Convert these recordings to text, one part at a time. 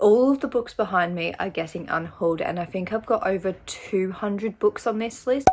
All of the books behind me are getting unhauled, and I think I've got over 200 books on this list.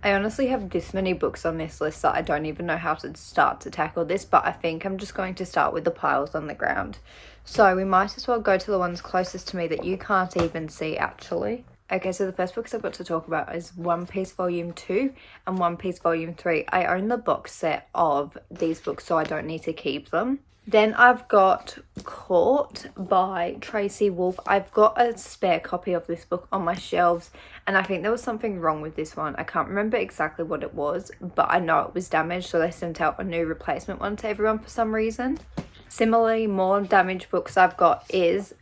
I honestly have this many books on this list that I don't even know how to start to tackle this, but I think I'm just going to start with the piles on the ground. So we might as well go to the ones closest to me that you can't even see actually. Okay, so the first books I've got to talk about is One Piece Volume 2 and One Piece Volume 3. I own the box set of these books, so I don't need to keep them. Then I've got Caught by Tracy Wolff. I've got a spare copy of this book on my shelves, and I think there was something wrong with this one. I can't remember exactly what it was, but I know it was damaged, so they sent out a new replacement one to everyone for some reason. Similarly, more damaged books I've got is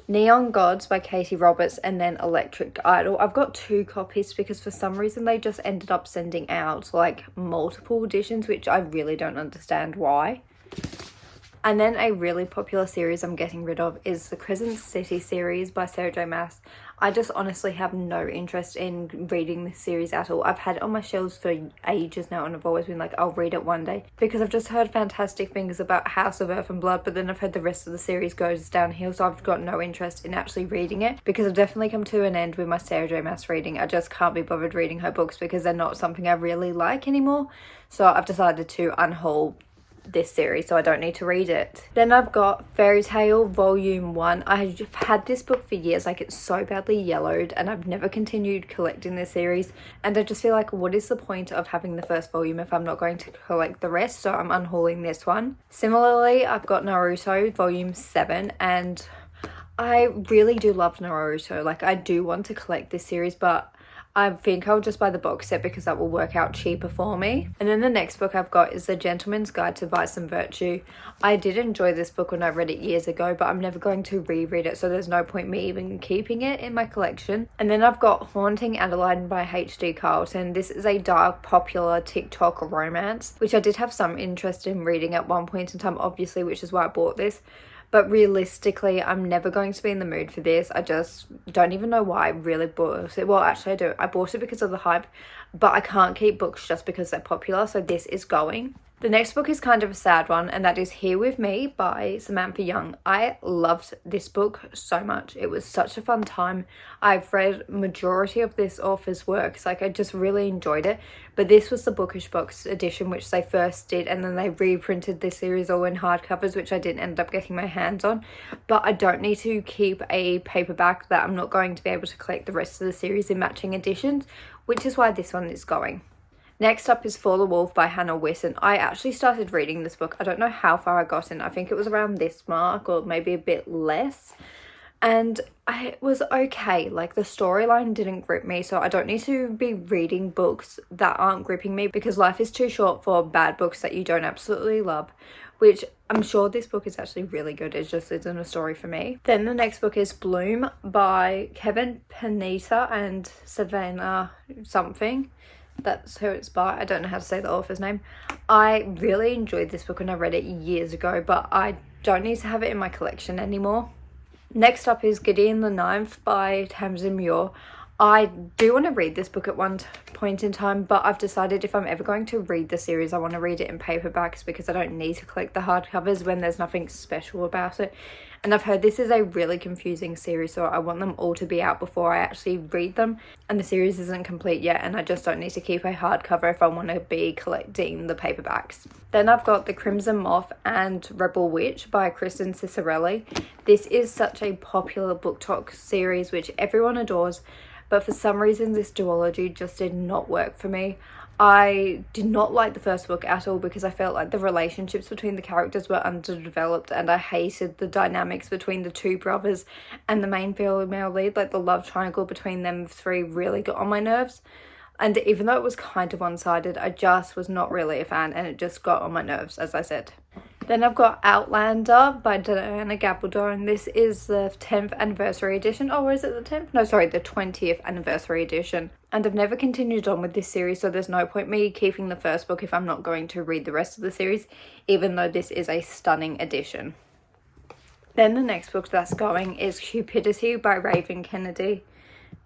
Neon Gods by Katie Roberts and then Electric Idol. I've got 2 copies because for some reason they just ended up sending out like multiple editions, which I really don't understand why. And then a really popular series I'm getting rid of is the Crescent City series by Sarah J Maas. I just honestly have no interest in reading this series at all. I've had it on my shelves for ages now, and I've always been like, I'll read it one day, because I've just heard fantastic things about House of Earth and Blood, but then I've heard the rest of the series goes downhill, so I've got no interest in actually reading it, because I've definitely come to an end with my Sarah J Maas reading. I just can't be bothered reading her books because they're not something I really like anymore, so I've decided to unhaul this series, so I don't need to read it. Then I've got Fairy Tale Volume 1. I've had this book for years, like it's so badly yellowed, and I've never continued collecting this series, and I just feel like, what is the point of having the first volume if I'm not going to collect the rest? So I'm unhauling this one. Similarly, I've got Naruto Volume 7, and I really do love Naruto. Like, I do want to collect this series, but I think I'll just buy the box set because that will work out cheaper for me. And then the next book I've got is The Gentleman's Guide to Vice and Virtue. I did enjoy this book when I read it years ago, but I'm never going to reread it, so there's no point me even keeping it in my collection. And then I've got Haunting Adeline by H.D. Carlton. This is a dark, popular TikTok romance, which I did have some interest in reading at one point in time, obviously, which is why I bought this. But realistically, I'm never going to be in the mood for this. I just don't even know why I really bought it. Well, actually I do. I bought it because of the hype, but I can't keep books just because they're popular, so this is going. The next book is kind of a sad one, and that is Here With Me by Samantha Young. I loved this book so much. It was such a fun time. I've read majority of this author's works. Like, I just really enjoyed it. But this was the Bookish Box edition, which they first did, and then they reprinted this series all in hardcovers, which I didn't end up getting my hands on. But I don't need to keep a paperback that I'm not going to be able to collect the rest of the series in matching editions, which is why this one is going. Next up is For the Wolf by Hannah Witten. I actually started reading this book. I don't know how far I got in. I think it was around this mark or maybe a bit less. And it was okay. Like, the storyline didn't grip me, so I don't need to be reading books that aren't gripping me, because life is too short for bad books that you don't absolutely love, which I'm sure this book is actually really good. It just isn't a story for me. Then the next book is Bloom by Kevin Panetta and Savannah something. That's who it's by. I don't know how to say the author's name. I really enjoyed this book when I read it years ago, but I don't need to have it in my collection anymore. Next up is Gideon the Ninth by Tamsin Muir. I do want to read this book at one point in time, but I've decided if I'm ever going to read the series, I want to read it in paperbacks because I don't need to collect the hardcovers when there's nothing special about it. And I've heard this is a really confusing series, so I want them all to be out before I actually read them. And the series isn't complete yet, and I just don't need to keep a hardcover if I want to be collecting the paperbacks. Then I've got The Crimson Moth and Rebel Witch by Kristen Cicerelli. This is such a popular book talk series which everyone adores, but for some reason this duology just did not work for me. I did not like the first book at all because I felt like the relationships between the characters were underdeveloped, and I hated the dynamics between the two brothers and the main female lead. Like, the love triangle between them three really got on my nerves. And even though it was kind of one-sided, I just was not really a fan, and it just got on my nerves, as I said. Then I've got Outlander by Diana Gabaldon. This is the 10th anniversary edition. Oh, is it the 10th? No, sorry, the 20th anniversary edition. And I've never continued on with this series, so there's no point me keeping the first book if I'm not going to read the rest of the series, even though this is a stunning edition. Then the next book that's going is Cupidity by Raven Kennedy.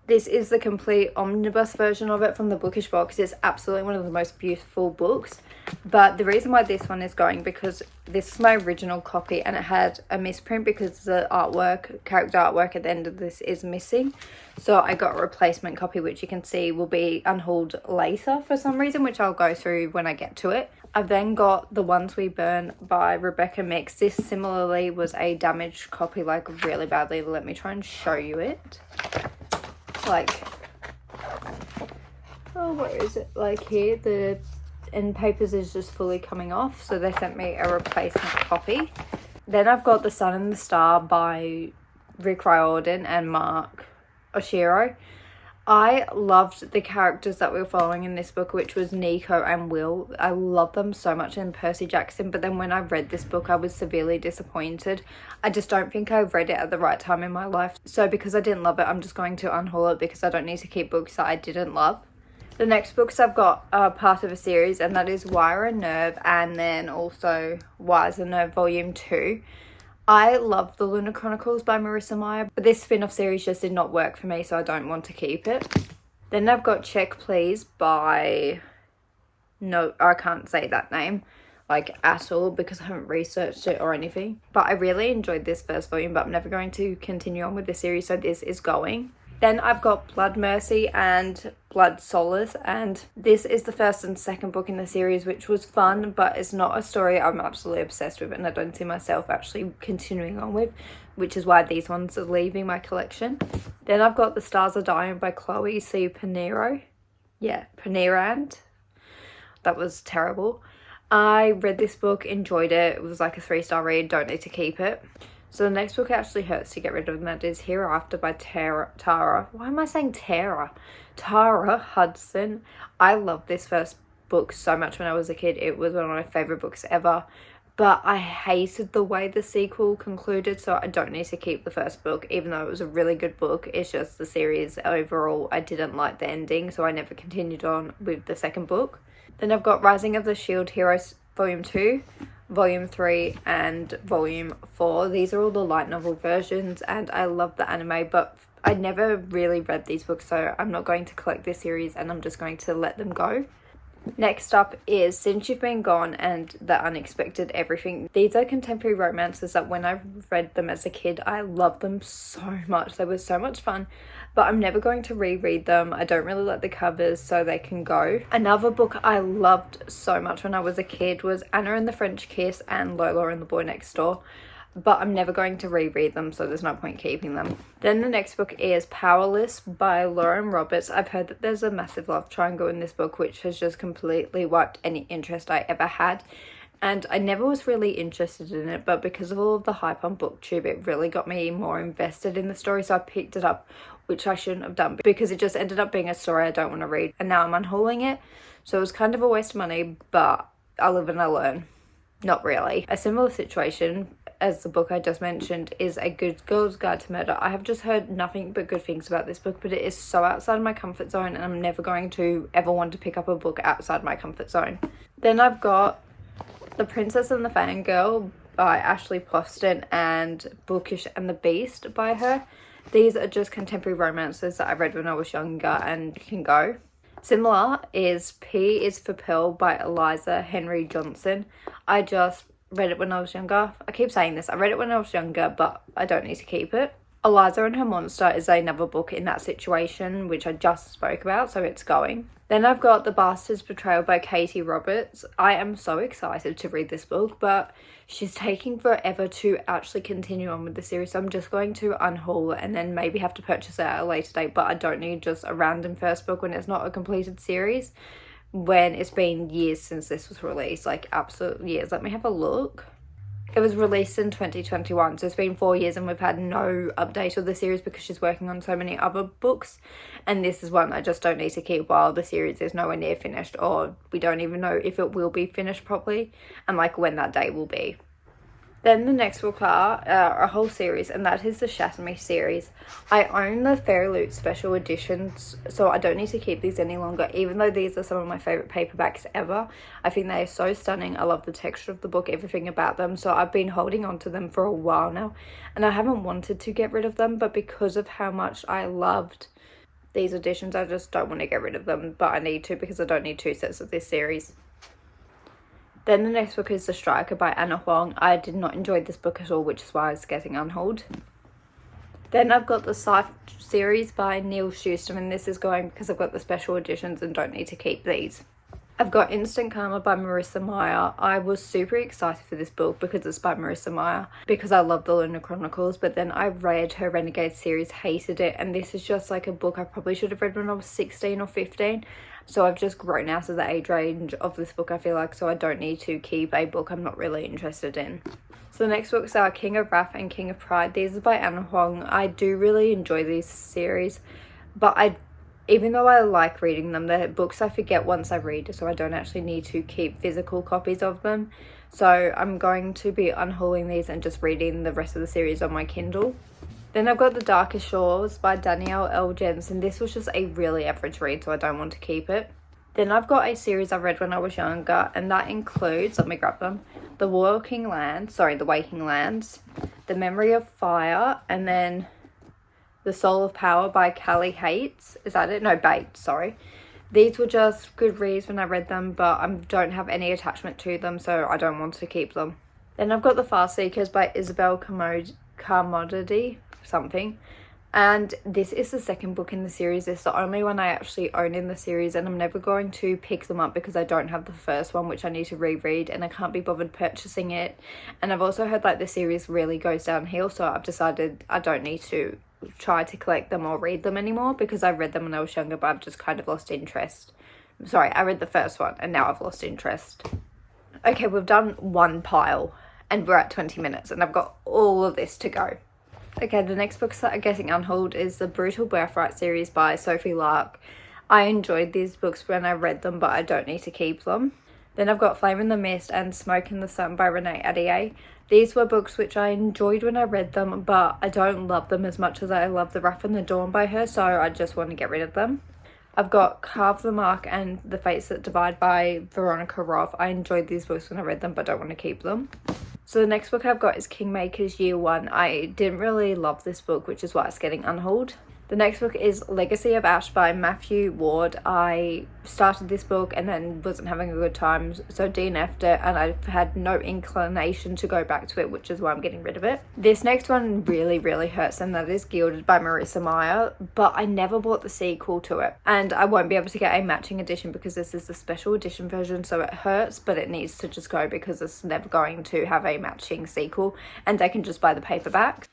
This is the complete omnibus version of it from the Bookish Box. It's absolutely one of the most beautiful books. But the reason why this one is going, because this is my original copy and it had a misprint because the artwork, character artwork at the end of this is missing. So I got a replacement copy, which you can see will be unhauled later for some reason, which I'll go through when I get to it. I've then got The Ones We Burn by Rebecca Mix. This similarly was a damaged copy, like really badly. Let me try and show you it. Like, oh, where is it? Like here, the end papers is just fully coming off, so they sent me a replacement copy. Then I've got The Sun and the Star by Rick Riordan and Mark Oshiro. I loved the characters that we were following in this book, which was Nico and Will. I love them so much, in Percy Jackson, but then when I read this book I was severely disappointed. I just don't think I read it at the right time in my life, so because I didn't love it, I'm just going to unhaul it because I don't need to keep books that I didn't love. The next books I've got are part of a series, and that is Wire and Nerve, and then also Wires and Nerve Volume 2. I love The Lunar Chronicles by Marissa Meyer, but this spin-off series just did not work for me, so I don't want to keep it. Then I've got Check Please by... No, I can't say that name, like, at all, because I haven't researched it or anything. But I really enjoyed this first volume, but I'm never going to continue on with the series, so this is going. Then I've got Blood Mercy and Blood Solace, and this is the first and second book in the series, which was fun, but it's not a story I'm absolutely obsessed with and I don't see myself actually continuing on with, which is why these ones are leaving my collection. Then I've got The Stars Are Dying by Chloe C. Pinero. Yeah, Pinerand. That was terrible. I read this book, enjoyed it. It was like a 3-star read, don't need to keep it. So the next book actually hurts to get rid of, and that is Hereafter by Tara. Why am I saying Tara? Tara Hudson. I loved this first book so much when I was a kid. It was one of my favourite books ever. But I hated the way the sequel concluded, so I don't need to keep the first book, even though it was a really good book. It's just the series overall, I didn't like the ending, so I never continued on with the second book. Then I've got Rising of the Shield Heroes Volume 2. Volume 3 and Volume 4. These are all the light novel versions, and I love the anime, but I never really read these books, so I'm not going to collect this series and I'm just going to let them go. Next up is Since You've Been Gone and The Unexpected Everything. These are contemporary romances that when I read them as a kid, I loved them so much. They were so much fun, but I'm never going to reread them. I don't really like the covers, so they can go. Another book I loved so much when I was a kid was Anna and the French Kiss and Lola and the Boy Next Door, but I'm never going to reread them, so there's no point keeping them. Then the next book is Powerless by Lauren Roberts. I've heard that there's a massive love triangle in this book, which has just completely wiped any interest I ever had. And I never was really interested in it, but because of all of the hype on BookTube, it really got me more invested in the story, so I picked it up, which I shouldn't have done because it just ended up being a story I don't want to read, and now I'm unhauling it. So it was kind of a waste of money, but I live and I learn. Not really. A similar situation as the book I just mentioned is A Good Girl's Guide to Murder. I have just heard nothing but good things about this book, but it is so outside of my comfort zone, and I'm never going to ever want to pick up a book outside my comfort zone. Then I've got The Princess and the Fangirl by Ashley Poston and Bookish and the Beast by her. These are just contemporary romances that I read when I was younger and can go. Similar is P is for Pearl by Eliza Henry Johnson. I just read it when I was younger. I keep saying this. I read it when I was younger, but I don't need to keep it. Eliza and Her Monster is another book in that situation, which I just spoke about, so it's going. Then I've got The Bastard's Betrayal by Katie Roberts. I am so excited to read this book, but she's taking forever to actually continue on with the series, so I'm just going to unhaul it and then maybe have to purchase it at a later date, but I don't need just a random first book when it's not a completed series, when it's been years since this was released, like absolute years. Let me have a look. It was released in 2021, so it's been 4 years and we've had no update of the series because she's working on so many other books, and this is one I just don't need to keep while the series is nowhere near finished, or we don't even know if it will be finished properly and like when that date will be. Then the next book are a whole series, and that is the Shatter Me series. I own the Fairy Loot special editions, so I don't need to keep these any longer, even though these are some of my favourite paperbacks ever. I think they are so stunning. I love the texture of the book, everything about them, so I've been holding on to them for a while now, and I haven't wanted to get rid of them, but because of how much I loved these editions, I just don't want to get rid of them, but I need to because I don't need 2 sets of this series. Then the next book is The Striker by Anna Huang. I did not enjoy this book at all, which is why it's getting unhauled. Then I've got the Scythe series by Neil Schuster, and this is going because I've got the special editions and don't need to keep these. I've got Instant Karma by Marissa Meyer. I was super excited for this book because it's by Marissa Meyer, because I love the Lunar Chronicles, but then I read her Renegade series, hated it, and this is just like a book I probably should have read when I was 16 or 15. So I've just grown out of the age range of this book, I feel like, so I don't need to keep a book I'm not really interested in. So the next books are King of Wrath and King of Pride. These are by Anna Huang. I do really enjoy these series, but even though I like reading them, they're books I forget once I read, so I don't actually need to keep physical copies of them. So I'm going to be unhauling these and just reading the rest of the series on my Kindle. Then I've got The Darkest Shores by Danielle L. Jensen. This was just a really average read, so I don't want to keep it. Then I've got a series I read when I was younger, and that includes, let me grab them, The Waking Lands, The Memory of Fire, and then The Soul of Power by Callie Hates. Is that it? No, Bates, sorry. These were just good reads when I read them, but I don't have any attachment to them, so I don't want to keep them. Then I've got The Far Seekers by Isabel Carmody, something. And this is the second book in the series. It's the only one I actually own in the series, and I'm never going to pick them up because I don't have the first one, which I need to reread, and I can't be bothered purchasing it. And I've also heard like the series really goes downhill, so I've decided I don't need to try to collect them or read them anymore because I read them when I was younger, but I've just kind of lost interest. Sorry, I read the first one and now I've lost interest. Okay, we've done one pile and we're at 20 minutes and I've got all of this to go. Okay, the next books that are getting unhauled is the Brutal Birthright series by Sophie Lark. I enjoyed these books when I read them, but I don't need to keep them. Then I've got Flame in the Mist and Smoke in the Sun by Renee Adier. These were books which I enjoyed when I read them, but I don't love them as much as I love The Wrath and the Dawn by her, so I just want to get rid of them. I've got Carve the Mark and The Fates That Divide by Veronica Roth. I enjoyed these books when I read them, but don't want to keep them. So the next book I've got is Kingmaker's Year One. I didn't really love this book, which is why it's getting unhauled. The next book is Legacy of Ash by Matthew Ward. I started this book and then wasn't having a good time, so DNF'd it, and I've had no inclination to go back to it, which is why I'm getting rid of it. This next one really, really hurts, and that is Gilded by Marissa Meyer, but I never bought the sequel to it, and I won't be able to get a matching edition because this is the special edition version, so it hurts, but it needs to just go because it's never going to have a matching sequel, and I can just buy the paperback.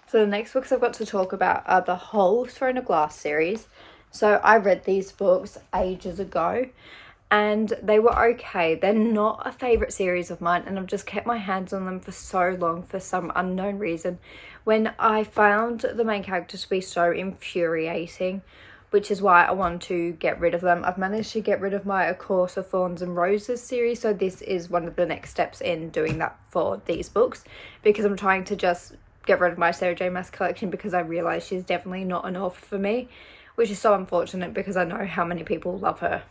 So the next books I've got to talk about are the whole Throne of Glass series. So I read these books ages ago and they were okay. They're not a favourite series of mine, and I've just kept my hands on them for so long for some unknown reason. When I found the main characters to be so infuriating, which is why I want to get rid of them. I've managed to get rid of my A Course of Thorns and Roses series, so this is one of the next steps in doing that for these books, because I'm trying to just get rid of my Sarah J Maas collection because I realise she's definitely not an author for me, which is so unfortunate because I know how many people love her.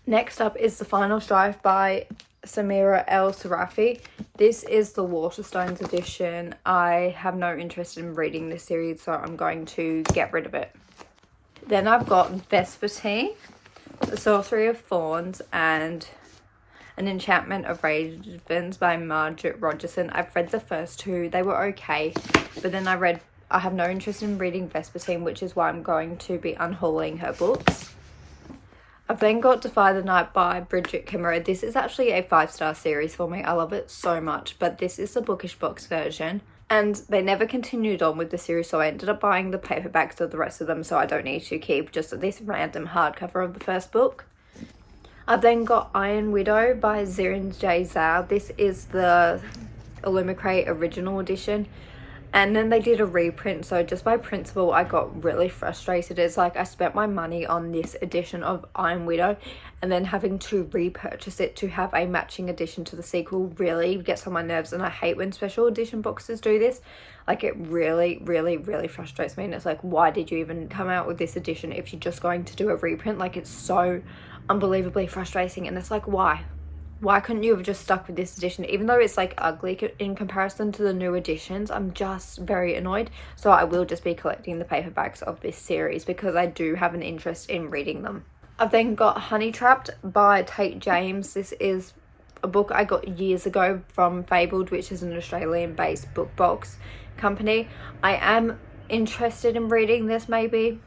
Next up is The Final Strife by Samira El Sarafi. This is the Waterstones edition. I have no interest in reading this series, so I'm going to get rid of it. Then I've got Vespertine, The Sorcery of Thorns, and An Enchantment of Ravens by Margaret Rogerson. I've read the first two. They were okay, but then I have no interest in reading Vespertine, which is why I'm going to be unhauling her books. I've then got Defy the Night by Bridget Kimmerer. This is actually a 5-star series for me. I love it so much, but this is the bookish box version. And they never continued on with the series, so I ended up buying the paperbacks of the rest of them, so I don't need to keep just this random hardcover of the first book. I've then got Iron Widow by Zirin J. Zhao. This is the Illumicrate original edition. And then they did a reprint, so just by principle, I got really frustrated. It's like I spent my money on this edition of Iron Widow, and then having to repurchase it to have a matching edition to the sequel really gets on my nerves, and I hate when special edition boxes do this. Like, it really, really, really frustrates me, and it's like, why did you even come out with this edition if you're just going to do a reprint? Like, it's so unbelievably frustrating, and it's like, why couldn't you have just stuck with this edition? Even though it's like ugly in comparison to the new editions, I'm just very annoyed. So I will just be collecting the paperbacks of this series because I do have an interest in reading them. I've then got Honey Trapped by Tate James. This is a book I got years ago from Fabled, which is an Australian based book box company. I am interested in reading this, maybe.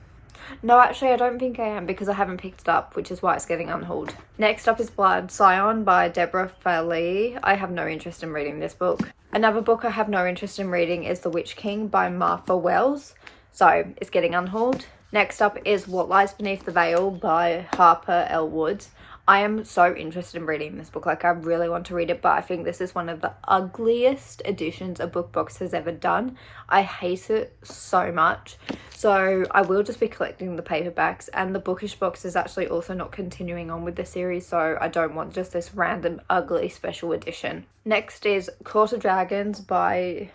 No, actually I don't think I am, because I haven't picked it up, which is why it's getting unhauled. Next up is Blood Scion by Deborah Falley. I have no interest in reading this book. Another book I have no interest in reading is The Witch King by Martha Wells, so it's getting unhauled. Next up is What Lies Beneath the Veil by Harper L. Woods. I am so interested in reading this book. Like, I really want to read it, but I think this is one of the ugliest editions a book box has ever done. I hate it so much. So I will just be collecting the paperbacks, and the bookish box is actually also not continuing on with the series, so I don't want just this random ugly special edition. Next is Court of Dragons by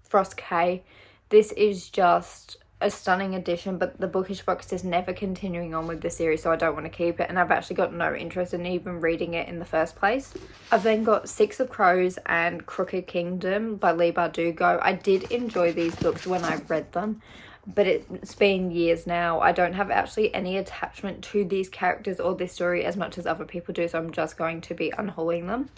Frost K. This is just a stunning edition, but the bookish box is never continuing on with the series, so I don't want to keep it, and I've actually got no interest in even reading it in the first place. I've then got Six of Crows and Crooked Kingdom by Leigh Bardugo. I did enjoy these books when I read them, but it's been years now. I don't have actually any attachment to these characters or this story as much as other people do, so I'm just going to be unhauling them.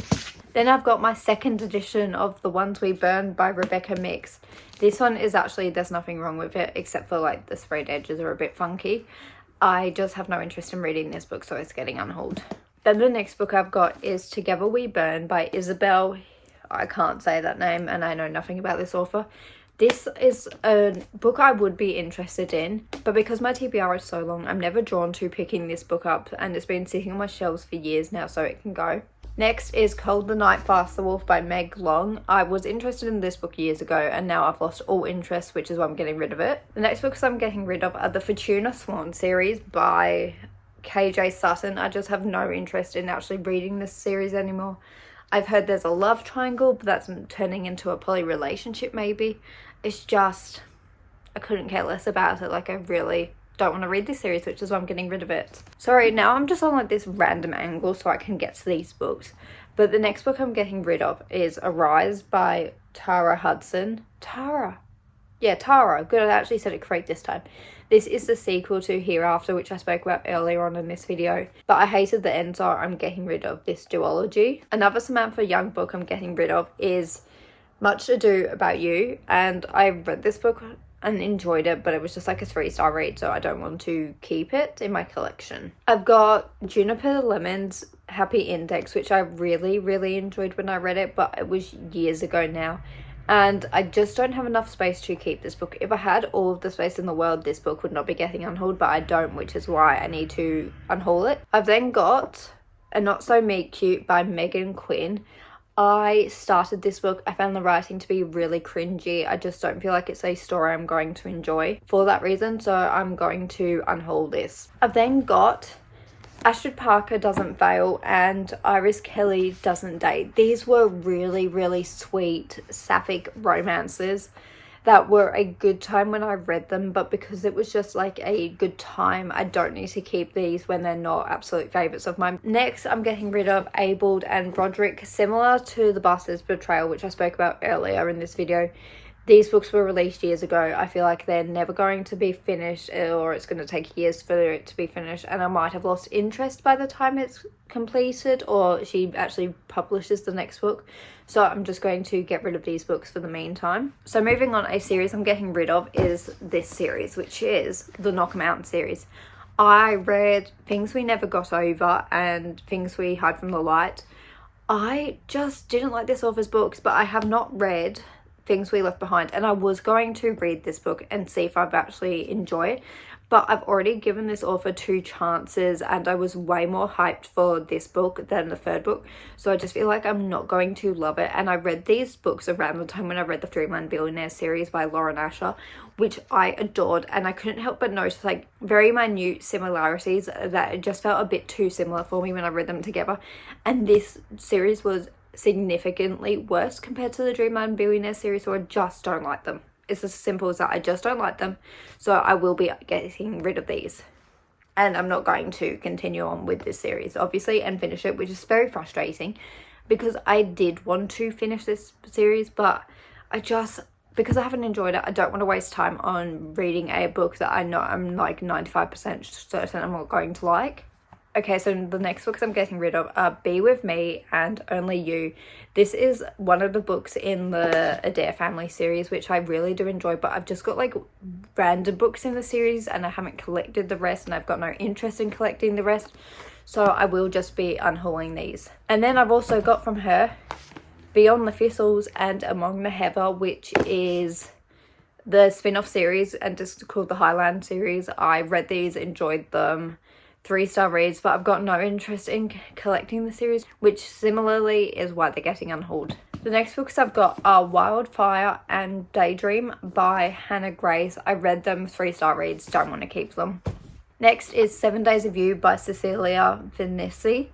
Then I've got my second edition of The Ones We Burned by Rebecca Mix. This one is actually, there's nothing wrong with it, except for like the sprayed edges are a bit funky. I just have no interest in reading this book, so it's getting unhauled. Then the next book I've got is Together We Burn by Isabel. I can't say that name, and I know nothing about this author. This is a book I would be interested in, but because my TBR is so long, I'm never drawn to picking this book up, and it's been sitting on my shelves for years now, so it can go. Next is Cold the Night, Fast the Wolf by Meg Long. I was interested in this book years ago, and now I've lost all interest, which is why I'm getting rid of it. The next books I'm getting rid of are the Fortuna Swan series by KJ Sutton. I just have no interest in actually reading this series anymore. I've heard there's a love triangle, but that's turning into a poly relationship maybe. It's just, I couldn't care less about it. Like, I really don't want to read this series, which is why I'm getting rid of it. Sorry, now I'm just on like this random angle so I can get to these books. But the next book I'm getting rid of is Arise by Tara Hudson. Tara. Good, I actually said it correct this time. This is the sequel to Hereafter, which I spoke about earlier on in this video. But I hated the end, so I'm getting rid of this duology. Another Samantha Young book I'm getting rid of is Much Ado About You. And I read this book and enjoyed it, but it was just like a 3-star read, so I don't want to keep it in my collection. I've got Juniper Lemon's Happy Index, which I really, really enjoyed when I read it, but it was years ago now. And I just don't have enough space to keep this book. If I had all of the space in the world, this book would not be getting unhauled, but I don't, which is why I need to unhaul it. I've then got A Not So Meet Cute by Megan Quinn. I started this book. I found the writing to be really cringy. I just don't feel like it's a story I'm going to enjoy for that reason, so I'm going to unhaul this. I've then got Ashford Parker Doesn't Fail and Iris Kelly Doesn't Date. These were really, really sweet sapphic romances that were a good time when I read them, but because it was just like a good time, I don't need to keep these when they're not absolute favourites of mine. Next, I'm getting rid of Abled and Broderick. Similar to The Bastard's Betrayal, which I spoke about earlier in this video, these books were released years ago. I feel like they're never going to be finished, or it's going to take years for it to be finished, and I might have lost interest by the time it's completed or she actually publishes the next book. So I'm just going to get rid of these books for the meantime. So moving on, a series I'm getting rid of is this series, which is the Knock Mountain series. I read Things We Never Got Over and Things We Hide From the Light. I just didn't like this author's books, but I have not read Things We Left Behind, and I was going to read this book and see if I've actually enjoyed it, but I've already given this author 2 chances and I was way more hyped for this book than the third book, so I just feel like I'm not going to love it. And I read these books around the time when I read the 3 Man Billionaire series by Lauren Asher, which I adored, and I couldn't help but notice like very minute similarities that it just felt a bit too similar for me when I read them together. And this series was significantly worse compared to the Dream Man Billionaire series, so I just don't like them. It's as simple as that. I just don't like them, so I will be getting rid of these, and I'm not going to continue on with this series obviously and finish it, which is very frustrating because I did want to finish this series, but because I haven't enjoyed it, I don't want to waste time on reading a book that I know I'm like 95% certain I'm not going to like. Okay, so the next books I'm getting rid of are Be With Me and Only You. This is one of the books in the Adair family series, which I really do enjoy, but I've just got like random books in the series and I haven't collected the rest, and I've got no interest in collecting the rest, so I will just be unhauling these. And then I've also got from her Beyond the Thistles and Among the Heather, which is the spin-off series and just called the Highland series. I read these, enjoyed them, 3-star reads, but I've got no interest in collecting the series, which similarly is why they're getting unhauled. The next books I've got are Wildfire and Daydream by Hannah Grace. I read them, 3-star reads, don't want to keep them. Next is 7 Days of You by Cecilia Vinicius.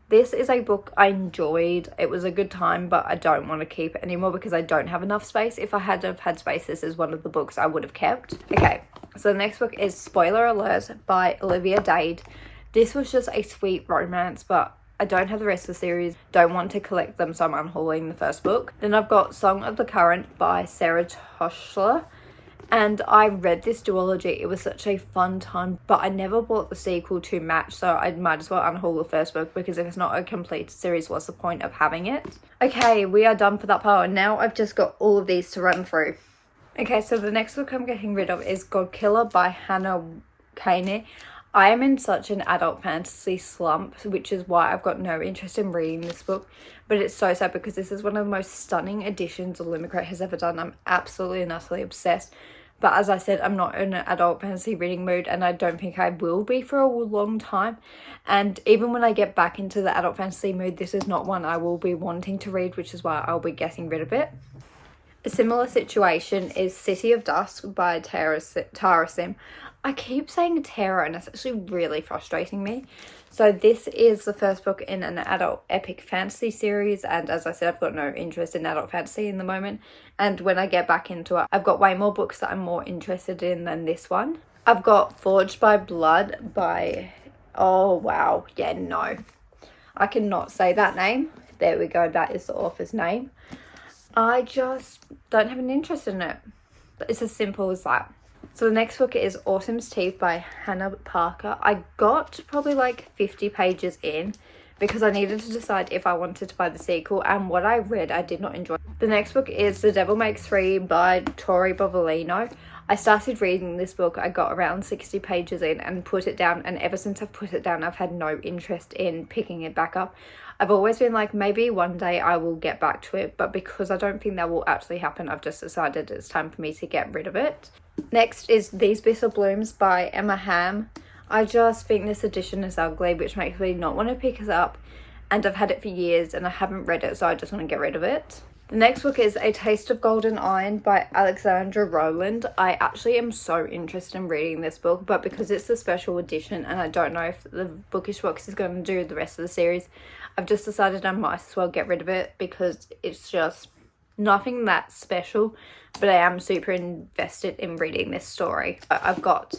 This is a book I enjoyed. It was a good time, but I don't want to keep it anymore because I don't have enough space. If I had have had space, this is one of the books I would have kept. Okay, so the next book is Spoiler Alert by Olivia Dade. This was just a sweet romance, but I don't have the rest of the series. Don't want to collect them, so I'm unhauling the first book. Then I've got Song of the Current by Sarah Toshler. And I read this duology. It was such a fun time, but I never bought the sequel to match, so I might as well unhaul the first book because if it's not a complete series, what's the point of having it? Okay, we are done for that part, and now I've just got all of these to run through. Okay, so the next book I'm getting rid of is God Killer by Hannah Kaine. I am in such an adult fantasy slump, which is why I've got no interest in reading this book. But it's so sad because this is one of the most stunning editions Illumicrate has ever done. I'm absolutely and utterly obsessed. But as I said, I'm not in an adult fantasy reading mood, and I don't think I will be for a long time. And even when I get back into the adult fantasy mood, this is not one I will be wanting to read, which is why I'll be getting rid of it. A similar situation is City of Dusk by Tara Sim. I keep saying Tara, and it's actually really frustrating me. So this is the first book in an adult epic fantasy series, and as I said, I've got no interest in adult fantasy in the moment. And when I get back into it, I've got way more books that I'm more interested in than this one. I've got Forged by Blood by... oh wow, yeah, no. I cannot say that name. There we go, that is the author's name. I just don't have an interest in it. It's as simple as that. So the next book is Autumn's Teeth by Hannah Parker. I got probably like 50 pages in because I needed to decide if I wanted to buy the sequel, and what I read I did not enjoy. The next book is The Devil Makes Three by Tori Bovalino. I started reading this book, I got around 60 pages in and put it down, and ever since I've put it down I've had no interest in picking it back up. I've always been like, maybe one day I will get back to it, but because I don't think that will actually happen, I've just decided it's time for me to get rid of it. Next is These Bitter Blooms by Emma Hamm. I just think this edition is ugly, which makes me not want to pick it up, and I've had it for years and I haven't read it, so I just want to get rid of it. The next book is A Taste of Golden Iron by Alexandra Rowland. I actually am so interested in reading this book, but because it's a special edition and I don't know if the Bookish Box is going to do the rest of the series, I've just decided I might as well get rid of it because it's just nothing that special, but I am super invested in reading this story. I've got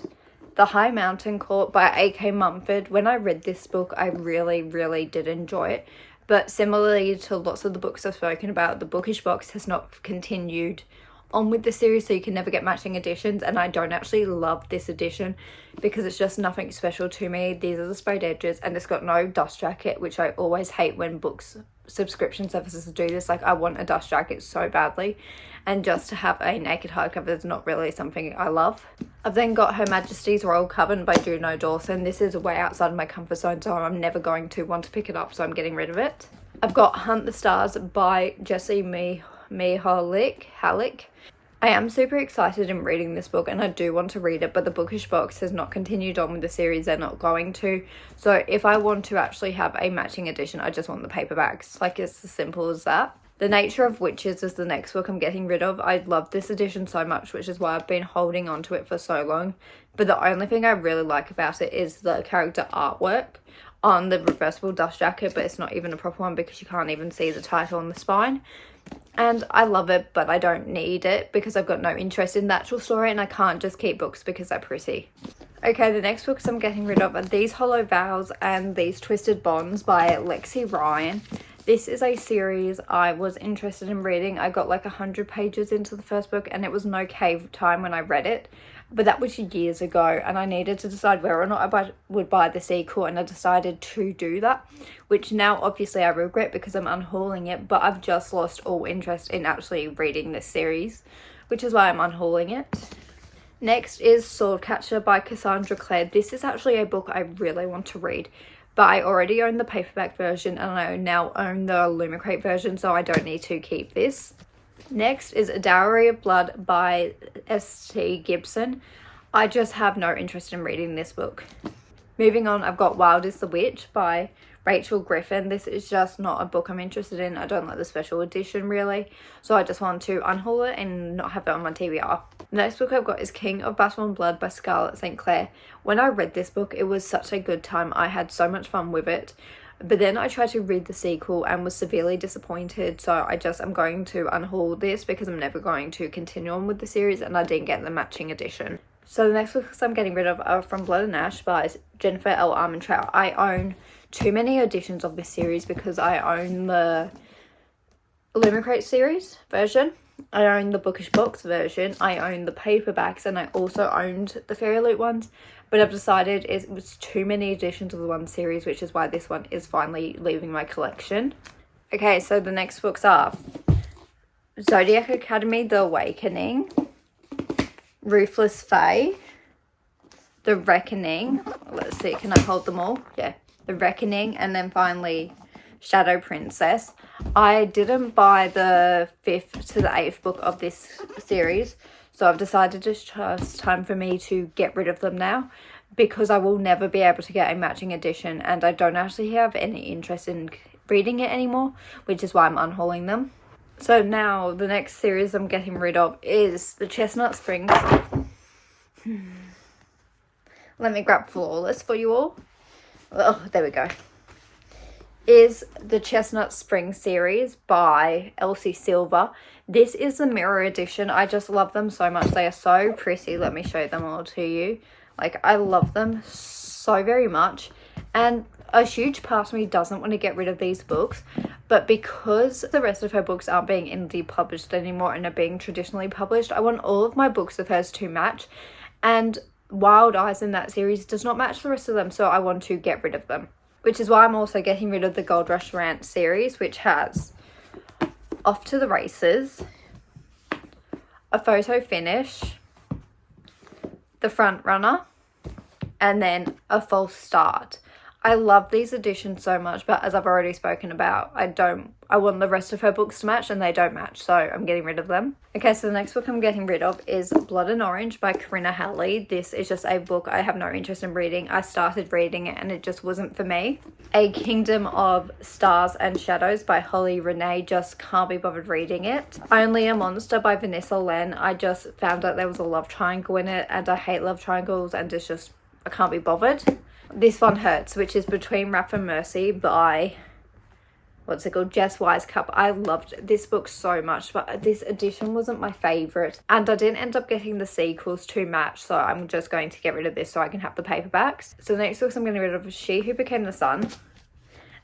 The High Mountain Court by A.K. Mumford. When I read this book, I really did enjoy it. But similarly to lots of the books I've spoken about, the Bookish Box has not continued on with the series, so you can never get matching editions, and I don't actually love this edition because it's just nothing special to me. These are the sprayed edges, and it's got no dust jacket, which I always hate when books subscription services do this. Like, I want a dust jacket so badly, and just to have a naked hardcover is not really something I love. I've then got Her Majesty's Royal Coven by Juno Dawson. This is way outside my comfort zone, so I'm never going to want to pick it up, so I'm getting rid of it. I've got Hunt the Stars by Jessie Mihalik. I am super excited in reading this book, and I do want to read it, but the Bookish Box has not continued on with the series. They're not going to. So if I want to actually have a matching edition, I just want the paperbacks. Like, it's as simple as that. The Nature of Witches is the next book I'm getting rid of. I love this edition so much, which is why I've been holding on to it for so long. But the only thing I really like about it is the character artwork on the reversible dust jacket, but it's not even a proper one because you can't even see the title on the spine. And I love it, but I don't need it because I've got no interest in the actual story, and I can't just keep books because they're pretty. Okay, the next books I'm getting rid of are These Hollow Vows and These Twisted Bonds by Lexi Ryan. This is a series I was interested in reading. I got like 100 pages into the first book, and it was an okay time when I read it. but that was years ago, and I needed to decide whether or not I would buy the sequel, and I decided to do that, which now obviously I regret because I'm unhauling it, but I've just lost all interest in actually reading this series, which is why I'm unhauling it. Next is Swordcatcher by Cassandra Clare. This is actually a book I really want to read, but I already own the paperback version and I now own the Lumicrate version, so I don't need to keep this. Next is A Dowry of Blood by S.T. Gibson. I just have no interest in reading this book. Moving on, I've got Wild is the Witch by Rachel Griffin. This is just not a book I'm interested in. I don't like the special edition really, so I just want to unhaul it and not have it on my TBR. The next book I've got is King of Battle and Blood by Scarlett St. Clair. When I read this book, it was such a good time. I had so much fun with it. But then I tried to read the sequel and was severely disappointed, so I'm going to unhaul this because I'm never going to continue on with the series, and I didn't get the matching edition. So the next books I'm getting rid of are From Blood and Ash by Jennifer L. Armentrout. I own too many editions of this series because I own the Lumicrate series version, I own the Bookish Box version, I own the paperbacks, and I also owned the Fairy Loot ones. But I've decided it was too many editions of the one series, which is why this one is finally leaving my collection. Okay, so the next books are Zodiac Academy, The Awakening, Ruthless Fae, The Reckoning. Let's see, can I hold them all? Yeah, The Reckoning, and then finally Shadow Princess. I didn't buy the 5th to the 8th book of this series, so I've decided it's just time for me to get rid of them now because I will never be able to get a matching edition, and I don't actually have any interest in reading it anymore, which is why I'm unhauling them. So now the next series I'm getting rid of is the Chestnut Springs. Let me grab Flawless for you all. Oh, there we go. Is the Chestnut Springs series by Elsie Silver. This is the mirror edition. I just love them so much. They are so pretty. Let me show them all to you. Like, I love them so very much. And a huge part of me doesn't want to get rid of these books. But because the rest of her books aren't being indie published anymore and are being traditionally published, I want all of my books of hers to match. And Wild Eyes in that series does not match the rest of them, so I want to get rid of them. Which is why I'm also getting rid of the Gold Rush Rant series, which has Off to the Races, A Photo Finish, The Front Runner, and then A False Start. I love these editions so much, but as I've already spoken about, I want the rest of her books to match, and they don't match, so I'm getting rid of them. Okay, so the next book I'm getting rid of is Blood and Orange by Corinna Halley. This is just a book I have no interest in reading. I started reading it and it just wasn't for me. A Kingdom of Stars and Shadows by Holly Renee, just can't be bothered reading it. Only a Monster by Vanessa Len. I just found out there was a love triangle in it, and I hate love triangles, and it's just, I can't be bothered. This one hurts, which is Between Wrath and Mercy by, what's it called, Jess Wisecup. I loved this book so much, but this edition wasn't my favourite. And I didn't end up getting the sequels to match, so I'm just going to get rid of this so I can have the paperbacks. So the next books I'm getting rid of is She Who Became the Sun,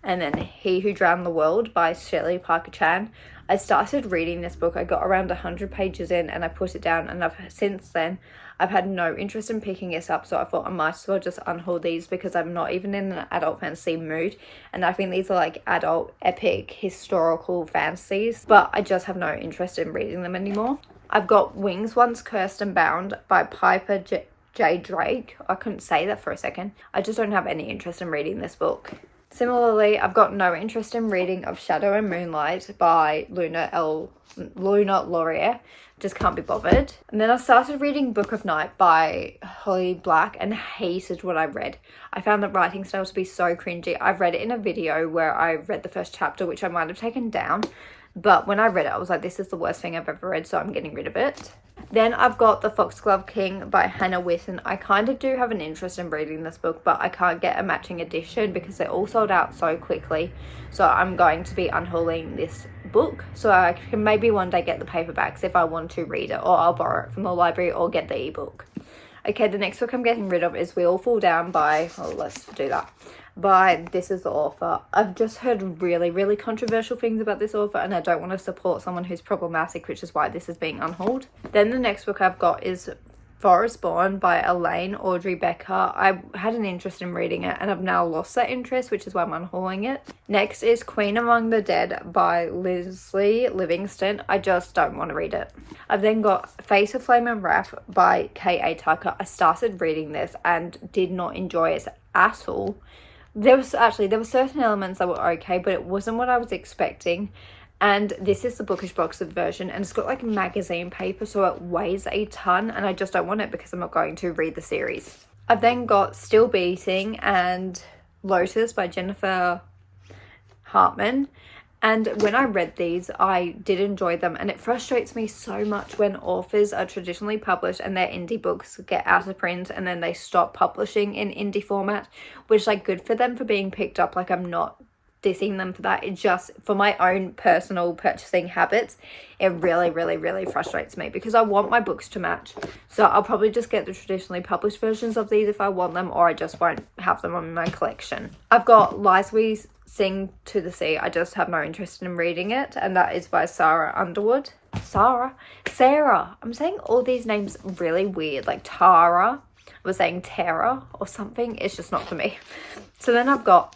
and then He Who Drowned the World by Shelley Parker Chan. I started reading this book, I got around 100 pages in and I put it down, and since then I've had no interest in picking it up, so I thought I might as well just unhaul these because I'm not even in an adult fantasy mood, and I think these are like adult epic historical fantasies, but I just have no interest in reading them anymore. I've got Wings Once Cursed and Bound by Piper J. Drake. I couldn't say that for a second. I just don't have any interest in reading this book. Similarly, I've got no interest in reading of Shadow and Moonlight by Luna Laurier. Just can't be bothered. And then I started reading Book of Night by Holly Black and hated what I read. I found the writing style to be so cringy. I've read it in a video where I read the first chapter, which I might have taken down. But when I read it, I was like, this is the worst thing I've ever read, so I'm getting rid of it. Then I've got The Foxglove King by Hannah Witten. I kind of do have an interest in reading this book, but I can't get a matching edition because they're all sold out so quickly. So I'm going to be unhauling this book, so I can maybe one day get the paperbacks if I want to read it, or I'll borrow it from the library or get the ebook. Okay, the next book I'm getting rid of is We All Fall Down by, oh, let's do that, by This Is the Author. I've just heard really, really controversial things about this author, and I don't want to support someone who's problematic, which is why this is being unhauled. Then the next book I've got is Forest Born by Elaine Audrey Becker. I had an interest in reading it and I've now lost that interest, which is why I'm unhauling it. Next is Queen Among the Dead by Leslie Livingston. I just don't want to read it. I've then got Face of Flame and Wrath by K.A. Tucker. I started reading this and did not enjoy it at all. There were certain elements that were okay, but it wasn't what I was expecting. And this is the bookish box version, and it's got like magazine paper, so it weighs a ton, and I just don't want it because I'm not going to read the series. I've then got Still Beating and Lotus by Jennifer Hartman. And when I read these, I did enjoy them, and it frustrates me so much when authors are traditionally published and their indie books get out of print and then they stop publishing in indie format, which, like, good for them for being picked up. Like, I'm not dissing them for that. It just, for my own personal purchasing habits, it really, really, really frustrates me because I want my books to match. So I'll probably just get the traditionally published versions of these if I want them, or I just won't have them in my collection. I've got Lies We Sing to the Sea. I just have no interest in reading it, and that is by Sarah Underwood. Sarah. I'm saying all these names really weird, like Tara. I was saying Tara or something. It's just not for me. So then I've got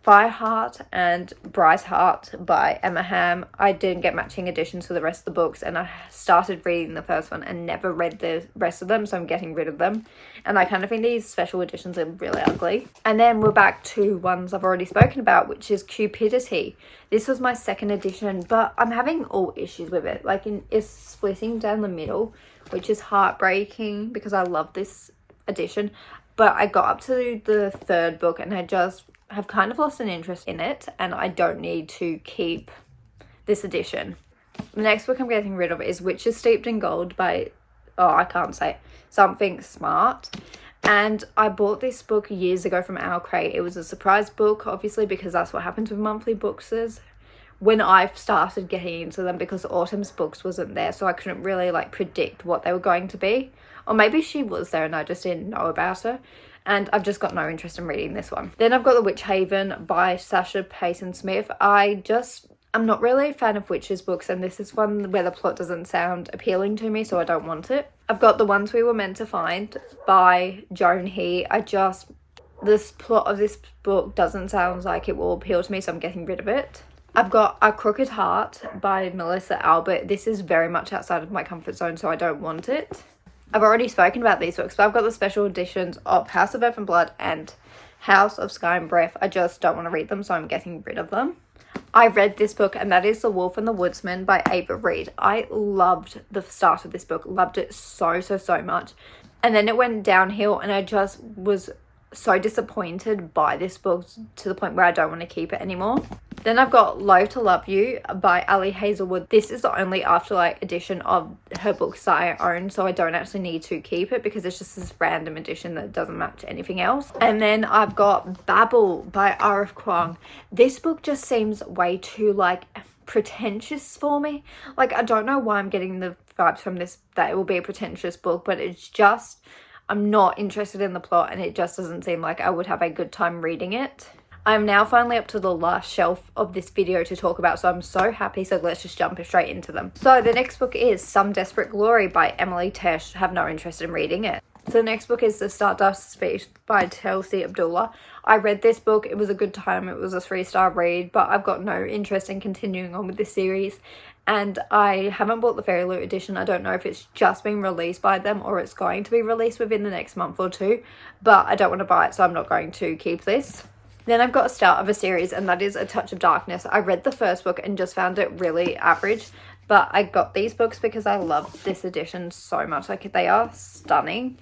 Fireheart and Bright Heart by Emma Ham. I didn't get matching editions for the rest of the books, and I started reading the first one and never read the rest of them, so I'm getting rid of them. And I kind of think these special editions are really ugly. And then we're back to ones I've already spoken about, which is Cupidity. This was my second edition, but I'm having all issues with it. Like, it's splitting down the middle, which is heartbreaking because I love this edition. But I got up to the third book and I just have kind of lost an interest in it, and I don't need to keep this edition. The next book I'm getting rid of is Witches Steeped in Gold by, I can't say it, Something Smart. And I bought this book years ago from Our Crate. It was a surprise book, obviously, because that's what happens with monthly booksters when I started getting into them, because Autumn's books wasn't there, so I couldn't really like predict what they were going to be. Or maybe she was there and I just didn't know about her. And I've just got no interest in reading this one. Then I've got The Witch Haven by Sasha Payson Smith. I'm not really a fan of witches books, and this is one where the plot doesn't sound appealing to me, so I don't want it. I've got The Ones We Were Meant to Find by Joan He. This plot of this book doesn't sound like it will appeal to me, so I'm getting rid of it. I've got A Crooked Heart by Melissa Albert. This is very much outside of my comfort zone, so I don't want it. I've already spoken about these books, but I've got the special editions of House of Earth and Blood and House of Sky and Breath. I just don't want to read them, so I'm getting rid of them. I read this book, and that is The Wolf and the Woodsman by Ava Reid. I loved the start of this book, loved it so much. And then it went downhill, and I just was so disappointed by this book to the point where I don't want to keep it anymore. Then I've got Low to Love You by Ali Hazelwood. This is the only Afterlight edition of her books that I own, so I don't actually need to keep it because it's just this random edition that doesn't match anything else. And then I've got Babel by R.F. Kuang. This book just seems way too like pretentious for me. Like, I don't know why I'm getting the vibes from this that it will be a pretentious book, but it's just, I'm not interested in the plot, and it just doesn't seem like I would have a good time reading it. I'm now finally up to the last shelf of this video to talk about, so I'm so happy, so let's just jump straight into them. So the next book is Some Desperate Glory by Emily Tesh. Have no interest in reading it. So the next book is The Stardust Speech by Chelsea Abdullah. I read this book, it was a good time, it was a 3-star read, but I've got no interest in continuing on with this series. And I haven't bought the Fairy Loot edition. I don't know if it's just been released by them or it's going to be released within the next month or two, but I don't want to buy it, so I'm not going to keep this. Then I've got a start of a series, and that is A Touch of Darkness. I read the first book and just found it really average, but I got these books because I love this edition so much. Like, they are stunning,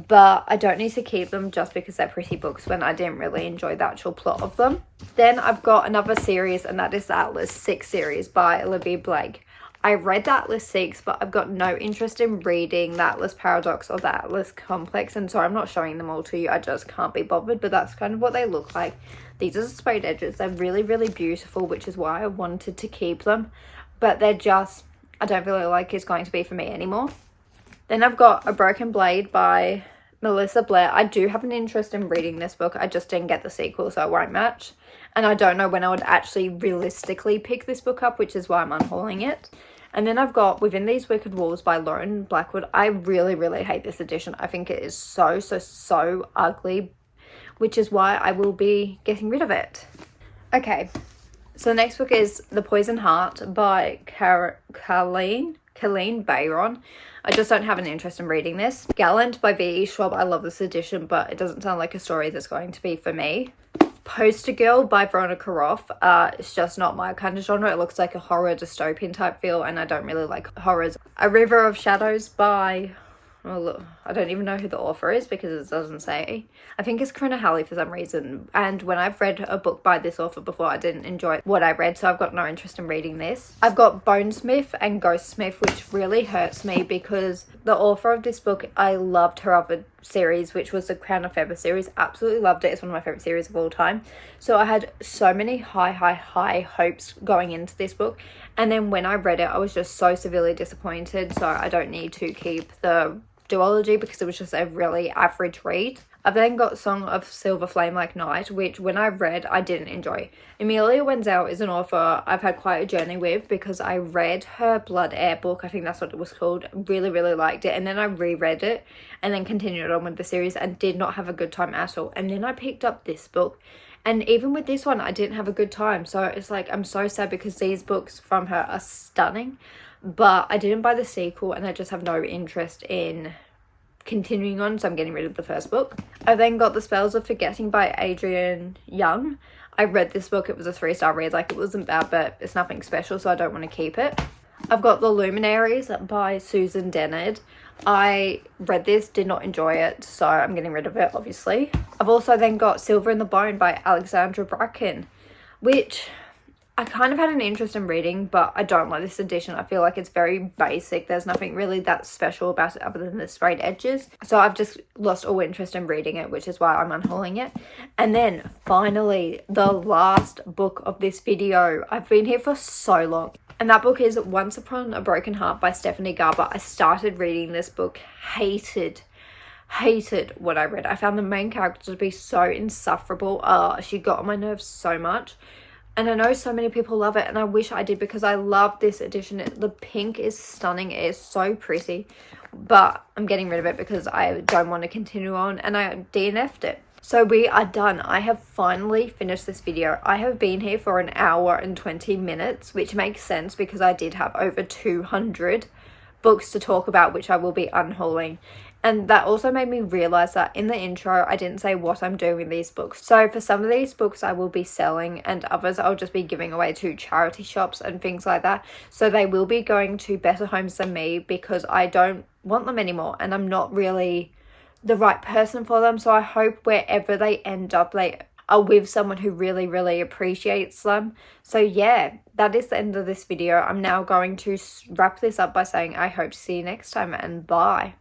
but I don't need to keep them just because they're pretty books when I didn't really enjoy the actual plot of them. Then I've got another series, and that is the Atlas 6 series by Olivia Blake. I read the Atlas 6, but I've got no interest in reading the Atlas Paradox or the Atlas Complex, and so I'm not showing them all to you. I just can't be bothered, but that's kind of what they look like. These are the sprayed edges. They're really, really beautiful, which is why I wanted to keep them, but they're just, I don't feel like it's going to be for me anymore. Then I've got A Broken Blade by Melissa Blair. I do have an interest in reading this book. I just didn't get the sequel, so it won't match. And I don't know when I would actually realistically pick this book up, which is why I'm unhauling it. And then I've got Within These Wicked Walls by Lauren Blackwood. I really hate this edition. I think it is so ugly, which is why I will be getting rid of it. Okay, so the next book is The Poison Heart by Colleen Bayron. I just don't have an interest in reading this. Gallant by V.E. Schwab. I love this edition, but it doesn't sound like a story that's going to be for me. Poster Girl by Veronica Roth. It's just not my kind of genre. It looks like a horror dystopian type feel, and I don't really like horrors. A River of Shadows by... oh, look, I don't even know who the author is because it doesn't say. I think it's Corinna Halley for some reason. And when I've read a book by this author before, I didn't enjoy what I read, so I've got no interest in reading this. I've got Bonesmith and Ghostsmith, which really hurts me because the author of this book, I loved her other series, which was the Crown of Feather series. Absolutely loved it. It's one of my favorite series of all time. So I had so many high hopes going into this book. And then when I read it, I was just so severely disappointed. So I don't need to keep the duology because it was just a really average read. I've then got Song of Silver Flame Like Night, which when I read, I didn't enjoy. Emilia Wenzel is an author I've had quite a journey with because I read her Blood Air book, I think that's what it was called, really liked it, and then I reread it and then continued on with the series and did not have a good time at all. And then I picked up this book, and even with this one, I didn't have a good time. So it's like, I'm so sad because these books from her are stunning, but I didn't buy the sequel and I just have no interest in continuing on, so I'm getting rid of the first book. I then got The Spells of Forgetting by Adrienne Young. I read this book. It was a 3-star read. Like, it wasn't bad, but it's nothing special, so I don't want to keep it. I've got The Luminaries by Susan Dennard. I read this, did not enjoy it, so I'm getting rid of it, obviously. I've also then got Silver in the Bone by Alexandra Bracken, which I kind of had an interest in reading, but I don't like this edition. I feel like it's very basic. There's nothing really that special about it other than the sprayed edges. So I've just lost all interest in reading it, which is why I'm unhauling it. And then finally, the last book of this video. I've been here for so long. And that book is Once Upon a Broken Heart by Stephanie Garber. I started reading this book, hated what I read. I found the main character to be so insufferable. She got on my nerves so much. And I know so many people love it, and I wish I did because I love this edition. The pink is stunning. It is so pretty. But I'm getting rid of it because I don't want to continue on, and I DNF'd it. So we are done. I have finally finished this video. I have been here for an hour and 20 minutes, which makes sense because I did have over 200 books to talk about, which I will be unhauling. And that also made me realize that in the intro, I didn't say what I'm doing with these books. So for some of these books, I will be selling, and others I'll just be giving away to charity shops and things like that. So they will be going to better homes than me because I don't want them anymore, and I'm not really the right person for them. So I hope wherever they end up, they are with someone who really appreciates them. So yeah, that is the end of this video. I'm now going to wrap this up by saying I hope to see you next time, and bye.